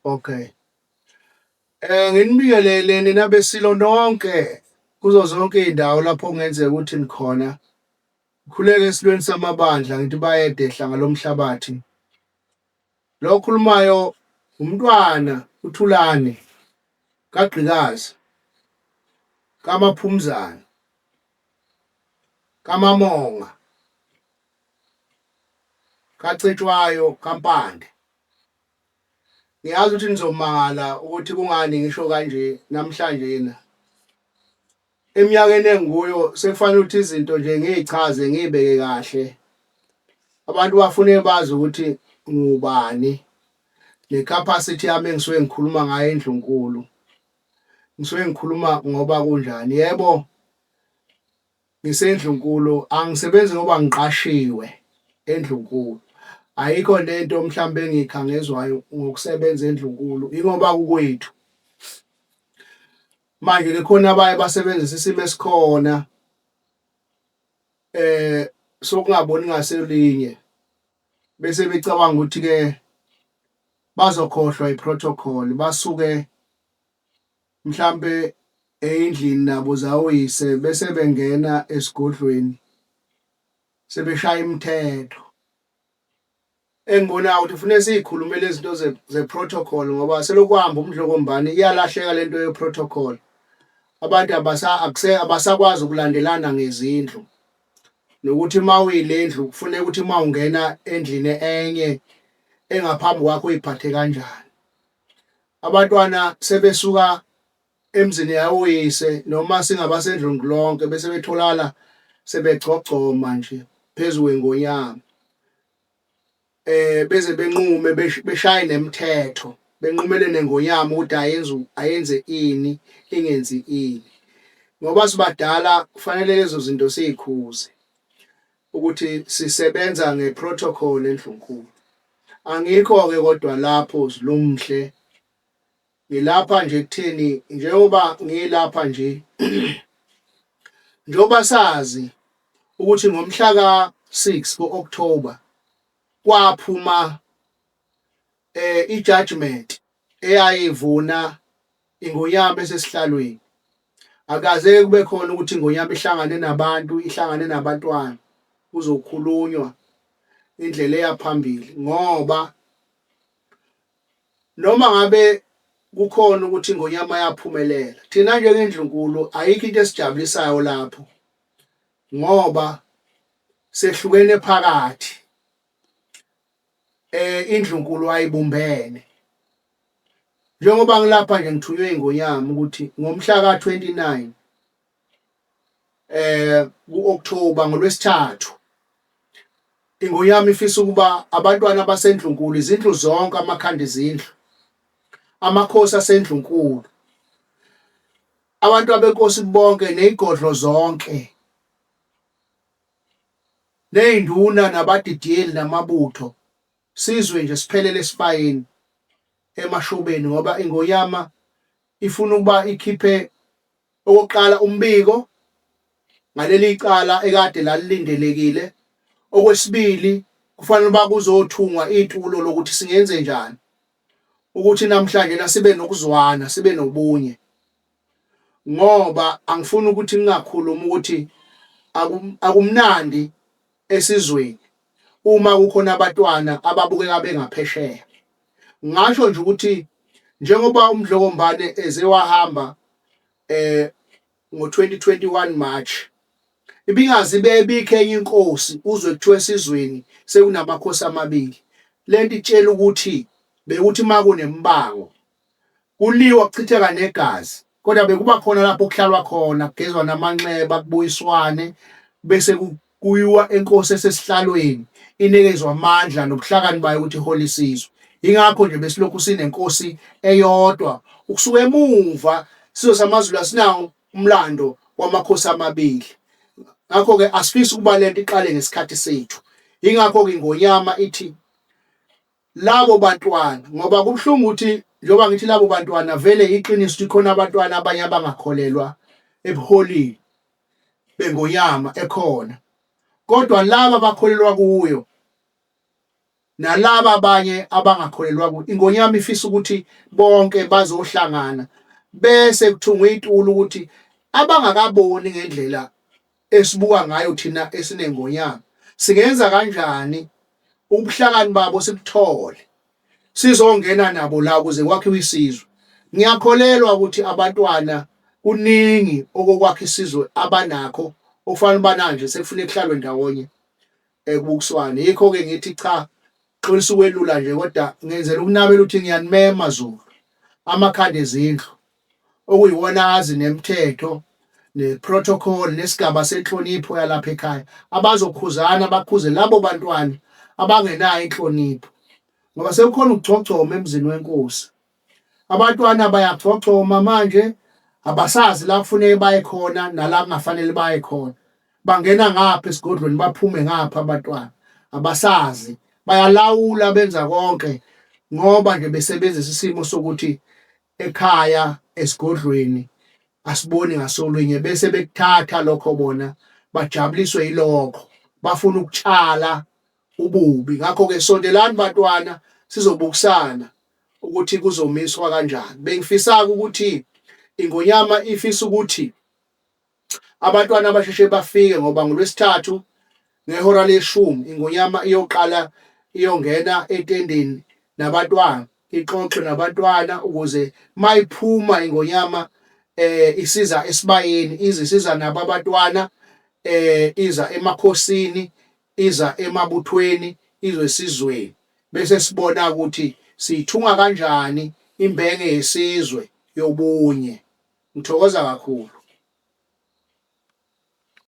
Okay. Nginibingelele nina besilo nonke kuzo zonke iy'ndawo lapho kungenzeka ukuthi nikhona. Khuleke esilweni samabandla ngithi bayedehla ngalomhlabathi. Lo okhulumayo umntwana uThulani kaGqikazi, kaMaphumzane, kaMamonga, kaCetshwayo, kaMpande. Ngiyazi ukuthi nizomangala ukuthi kungani ngisho kanje namhlanje na. Eminyakeni engikuyo sekufanele ukuthi izinto nje ngiyichaze ngiyibeke kahle. Abantu bafune bazi ukuthi ngubani necapacity yami engisuke ngikhuluma ngayo eNdlunkulu. Ngisuke ngikhuluma ngoba kunjani. Yebo, ngiseNdlunkulu angisebenzi ngoba ngiqashiwe eNdlunkulu. Ayikho lento mhlawumbe engikhangezwayo ngokusebenza eNdlunkulu ingoba kukwethu. Manje ke khona abaye basebenzisa isimo esikhona sokungaboni ngaselinye bese becabanga ukuthi ke bazokhohlwa iprotocol basuke mhlambe endlini nabo zawuyise bese bengena esigodlweni sebeshaya imithetho. Engibona ukuthi kufanele sizikhulumele izinto ze-protocol ngoba selokuhamba umdlokombane iyalahleka lento ye-protocol. Abantu abasakwazi ukulandelana ngezindlu nokuthi mawuyilendlu kufuneka ukuthi mawungena endlini enye engaphambi kwakho uyiphathe kanjani. Abantwana sebesuka emzini yawoyise noma singabasendlini lonke bese betholakala sebegcogcoma nje phezulu kwengonyama. Beze benqume beshaye nemithetho benqumele nengonyama ukuthi ayenze ini ingenzi ini. Ngoba sibadala kufanele lezo zinto sizikhuze ukuthi sisebenza ngeprotocol eNdlunkulu. Angikho ke kodwa lapho zilumhle ngilapha nje kutheni njengoba ngilapha nje njengoba sazi ukuthi ngomhla ka-6 ku-October kwaphuma i-judgment eyayivuna ingonyama esesihlalweni. Akaze kube khona ukuthi ingonyama ihlangane nabantu ihlangane nabantwana kuzokhulunywa indlela eyaphambili ngoba noma ngabe kukhona ukuthi ingonyama yaphumelela thina njengeNdlunkulu ayikho into esijabulisayo lapho ngoba sehlukene phakathi iNdlunkulu ayibumbene. Njengoba ngilapha nje ngithunywe ingonyama ukuthi ngomhla ka-29 ku-October ngoLwesithathu ingonyama ifisa ukuba abantwana baseNdlunkulu izindlu zonke amakhanda ezindlu amakhosi aseNdlunkulu abantu abenkosi bonke nezigodlo zonke nezinduna nabadidiyeli namabutho sizwe nje siphelele esibayeni emashobeni ngoba ingonyama ifuna ukuba ikhiphe okokuqala umbiko ngaleli cala ekade lalilindelekile. Okwesibili kufanele bakuzothungwa itulo lokuthi singenze njani ukuthi namhlanje sibe nokuzwana sibe nobunye ngoba angifuni ukuthi ngingakhuluma ukuthi akumnandi esizweni uma kukhona abantwana ababukeka bengaphesheya. Ngasho nje ukuthi njengoba umdlokombane eze wahamba ngo-2021 March ibingazi bebikho enye inkosi uzwe kuthiwa esizweni sekunamakhosi amabili. Lento itshela ukuthi bekuthi makunembango kuliwa kuchitheka negazi kodwa bekuba khona lapho kuhlalwa khona kugezwa namanxeba kubuyiswane bese kuyiwa enkosi esesihlalweni inikezwa amandla nobuhlakani bayo ukuthi ihole isizwe. Ingakho nje besilokhu sinenkosi eyodwa ukusuka emuva sizo samaZulu asinawo umlando wamakhosi amabili. Ngakho ke asifisi ukuba lento iqale ngesikhathi sethu. Ingakho ke ingonyama ithi labo bantwana ngoba kubhlungu ukuthi njoba ngithi labo bantwana vele iqiniso ukuthi khona abantwana abanye abangakholelwa ebuholini bengonyama ekhona. Kodwa laba bakholelwa kuyo nalaba abanye abangakholelwa kuyo. Ingonyama ifisa ukuthi bonke bazohlangana bese kuthungwa itulo ukuthi abangakaboni ngendlela esibuka ngayo thina esinengonyama singenza kanjani ubuhlakani babo sibuthole sizongena nabo la ukuze kwakhiwe isizwe. Ngiyakholelwa ukuthi abantwana kuningi okokwakha isizwe abanakho okufanele bananje sekufuneka kuhlalwe ndawonye kubukiswane. Yikho-ke ngithi cha, xolisa ukwelula nje kodwa ngenzela ukunabela ukuthi ngiyanimema Zulu amakhanda ezindlu okuyiwona azi nemithetho neprotocol nesigaba senhlonipho yalapha ekhaya abazokhuzana bakhuze labo bantwana abangenayo inhlonipho ngoba sekukhona ukugcogcoma emzini wenkosi. Abantwana bayagcogcoma manje abasazi la kufanele baye khona nala kungafanele baye khona. Bangena ngapha esigodlweni baphume ngapha abantwana abasazi bayalawula benza konke ngoba nje besebenzisa isimo sokuthi ekhaya esigodlweni asiboni ngasolwenye bese bekuthatha lokho bona bajabuliswe yilokho bafuna ukutshala ububi. Ngakho-ke sondelani bantwana sizobukisana ukuthi kuzomiswa kanjani. Bengifisa ukuthi ingonyama ifisa ukuthi abantwana abasheshe bafike ngoba ngoLwesithathu ngehora leshumi ingonyama iyoqala iyongena etendeni nabantwana ixoxe nabantwana ukuze mayiphuma ingonyama isiza esibayeni isiza nabo abantwana iza emakhosini iza emabuthweni izwe esizweni bese sibona ukuthi siyithunga kanjani imbenge yesizwe yobunye. Ngithokoza kakhulu.